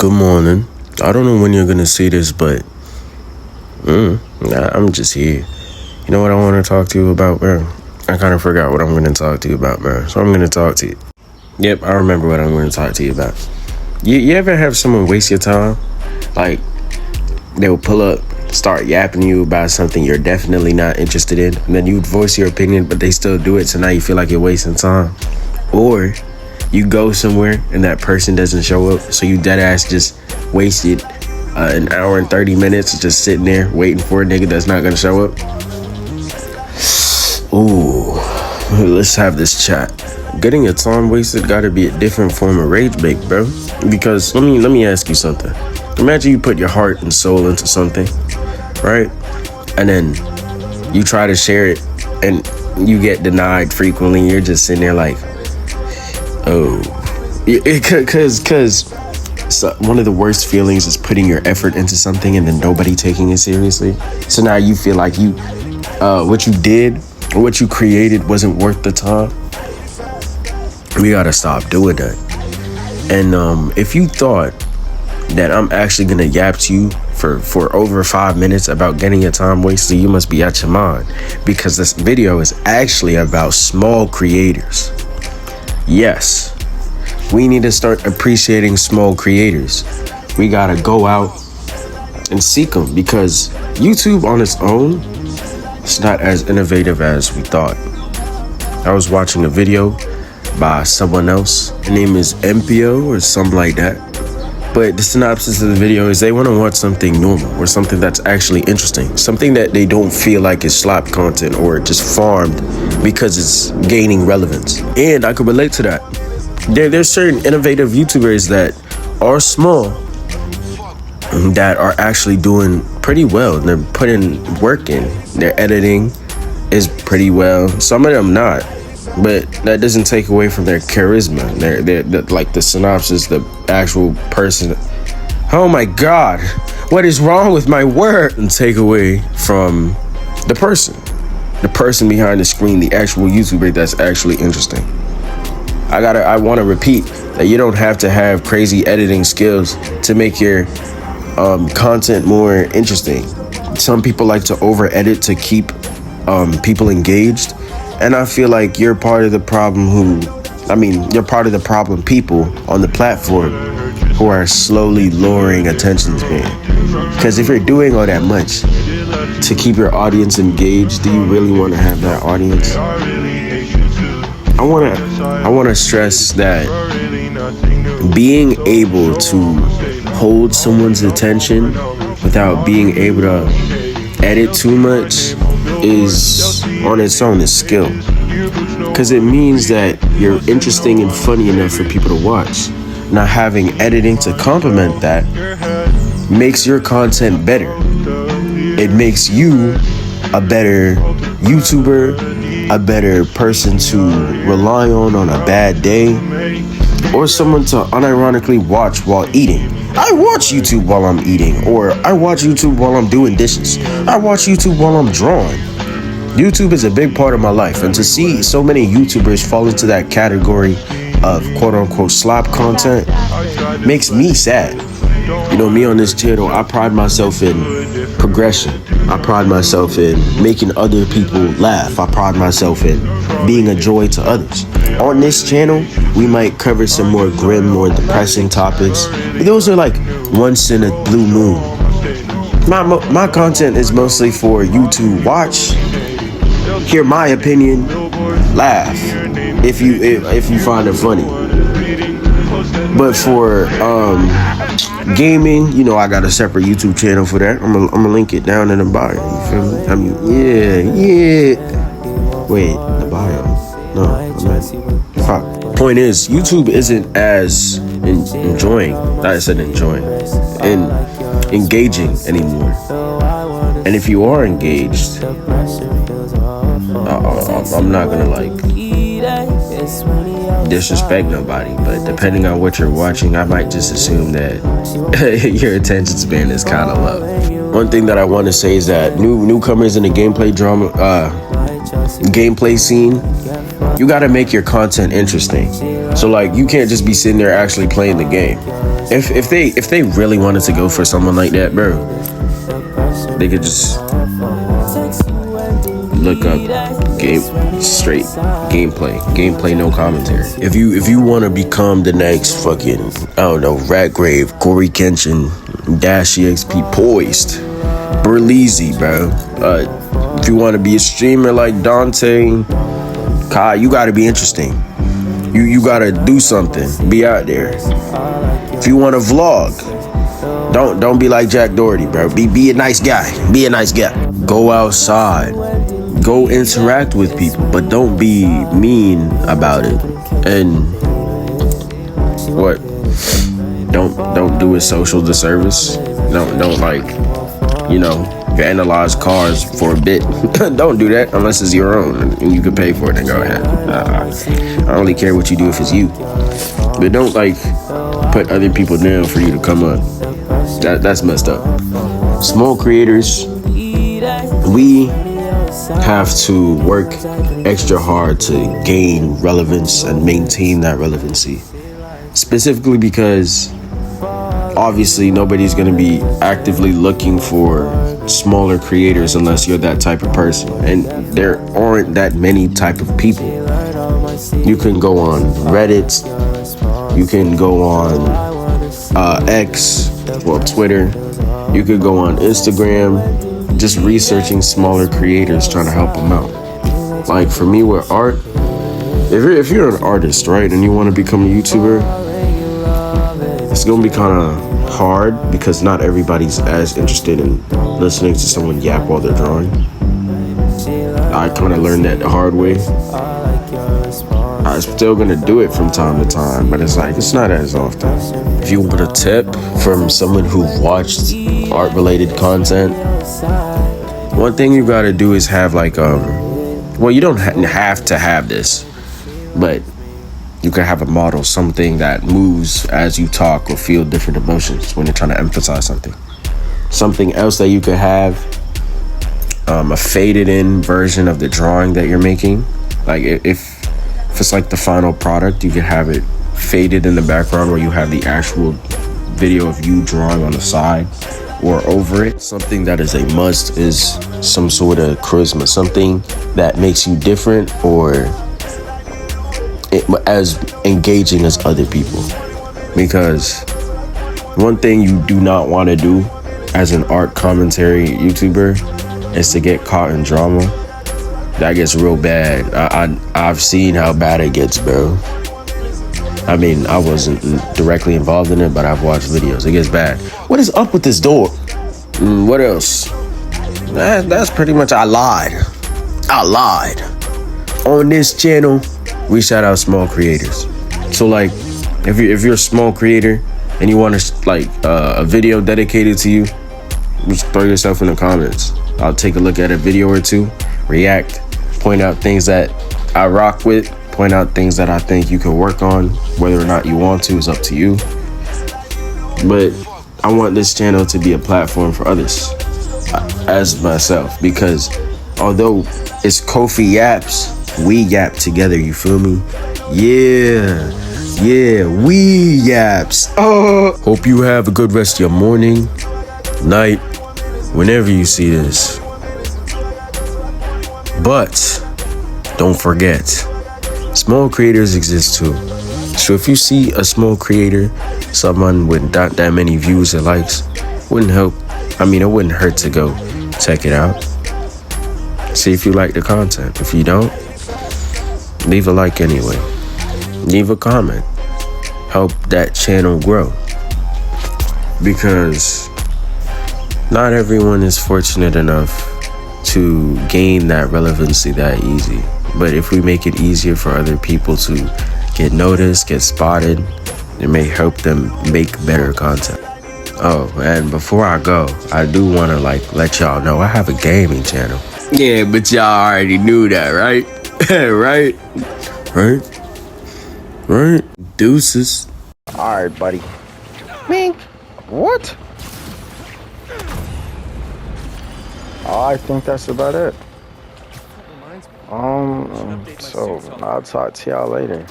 Good morning. I don't know when you're gonna see this, but I'm just here. You know what I want to talk to you about, bro? I kind of forgot what I'm going to talk to you about, bro. So I'm going to talk to you. Yep, I remember what I'm going to talk to you about. You ever have someone waste your time? Like, they'll pull up, start yapping you about something you're definitely not interested in, and then you voice your opinion, but they still do it, so now you feel like you're wasting time. Or you go somewhere and that person doesn't show up, so you dead ass just wasted an hour and 30 minutes just sitting there waiting for a nigga that's not gonna show up. Ooh, let's have this chat. Getting your time wasted gotta be a different form of rage bait, bro. Because let me ask you something. Imagine you put your heart and soul into something, right? And then you try to share it and you get denied frequently. You're just sitting there like, oh, because one of the worst feelings is putting your effort into something and then nobody taking it seriously. So now you feel like what you did or what you created wasn't worth the time. We gotta stop doing that. And if you thought that I'm actually gonna yap to you for over 5 minutes about getting your time wasted, you must be out your mind, because this video is actually about small creators. Yes, we need to start appreciating small creators. We gotta go out and seek them, because YouTube on its own is not as innovative as we thought. I was watching a video by someone else. Her name is MPO or something like that. But the synopsis of the video is they want to watch something normal or something that's actually interesting. Something that they don't feel like is slop content or just farmed because it's gaining relevance. And I could relate to that. There's certain innovative YouTubers that are small that are actually doing pretty well. They're putting work in. Their editing is pretty well. Some of them not. But that doesn't take away from their charisma. They're like the synopsis, the actual person. Oh my God, what is wrong with my word? And take away from the person behind the screen, the actual YouTuber that's actually interesting. I want to repeat that you don't have to have crazy editing skills to make your content more interesting. Some people like to over edit to keep people engaged. And I feel like you're part of the problem you're part of the problem people on the platform who are slowly lowering attention span. Because if you're doing all that much to keep your audience engaged, do you really want to have that audience? I want to stress that being able to hold someone's attention without being able to edit too much is on its own a skill, because it means that you're interesting and funny enough for people to watch. Now having editing to complement that makes your content better. It makes you a better YouTuber, a better person to rely on a bad day, or someone to unironically watch while eating. I watch YouTube while I'm eating, or I watch YouTube while I'm doing dishes. I watch YouTube while I'm drawing. YouTube is a big part of my life, and to see so many YouTubers fall into that category of quote-unquote slop content makes me sad. You know, me on this channel, I pride myself in progression. I pride myself in making other people laugh. I pride myself in being a joy to others. On this channel, we might cover some more grim, more depressing topics. But those are like once in a blue moon. My content is mostly for you to watch, hear my opinion, laugh if you find it funny. But for gaming, you know, I got a separate YouTube channel for that. I'm gonna link it down in the bio. You feel me? I mean, yeah. Wait, the bio? No, fuck. Point is, YouTube isn't as enjoying. I said enjoying and engaging anymore. And if you are engaged, I'm not gonna like disrespect nobody, but depending on what you're watching, I might just assume that your attention span is kind of low. One thing that I want to say is that newcomers in the gameplay scene, you got to make your content interesting. So like, you can't just be sitting there actually playing the game. If they really wanted to go for someone like that, bro, they could just look up straight gameplay, no commentary. If you want to become the next fucking, I don't know, Ratgrave, Corey Kenshin, Dash EXP, Poised, Burleezy, bro. If you want to be a streamer like Dante, Kai, you got to be interesting. You got to do something. Be out there. If you want to vlog, don't be like Jack Doherty, bro. Be a nice guy. Be a nice guy. Go outside. Go interact with people, but don't be mean about it. And what? Don't do a social disservice. Don't like, you know, analyze cars for a bit. Don't do that unless it's your own and you can pay for it. Then go ahead. I don't really care what you do if it's you, but don't like put other people down for you to come up. That's messed up. Small creators, we have to work extra hard to gain relevance and maintain that relevancy. Specifically because obviously nobody's going to be actively looking for smaller creators unless you're that type of person, and there aren't that many type of people. You can go on Reddit, you can go on X, well, Twitter, you could go on Instagram, just researching smaller creators, trying to help them out. Like for me with art, if you're an artist, right, and you want to become a YouTuber, it's gonna be kind of hard because not everybody's as interested in listening to someone yap while they're drawing. I kind of learned that the hard way. I'm still gonna do it from time to time, but it's not as often. If you want a tip from someone who watched art-related content, one thing you gotta do is have like well, you don't have to have this, but you can have a model, something that moves as you talk or feel different emotions when you're trying to emphasize something. Something else that you could have, a faded in version of the drawing that you're making. Like if it's like the final product, you could have it faded in the background where you have the actual video of you drawing on the side or over it. Something that is a must is some sort of charisma, something that makes you different or as engaging as other people. Because one thing you do not want to do as an art commentary YouTuber is to get caught in drama. That gets real bad. I've seen how bad it gets, bro. I mean, I wasn't directly involved in it, but I've watched videos. It gets bad. What is up with this door? What else? That's pretty much, I lied. On this channel, we shout out small creators. So like, if you're a small creator and you want a video dedicated to you, just throw yourself in the comments. I'll take a look at a video or two, react, point out things that I rock with, point out things that I think you can work on. Whether or not you want to is up to you. But I want this channel to be a platform for others as myself, because although it's Kofi yaps, we yap together, you feel me? Yeah, we yaps. Hope you have a good rest of your morning, night, whenever you see this. But don't forget, small creators exist too. So if you see a small creator, someone with not that many views or likes, it wouldn't hurt to go check it out. See if you like the content. If you don't, leave a like anyway. Leave a comment. Help that channel grow. Because not everyone is fortunate enough to gain that relevancy that easy. But if we make it easier for other people to get noticed, get spotted, it may help them make better content. Oh, and before I go, I do want to let y'all know I have a gaming channel. Yeah, but y'all already knew that, right? Right? Deuces. All right, buddy. Mink. What? I think that's about it. So I'll talk to y'all later.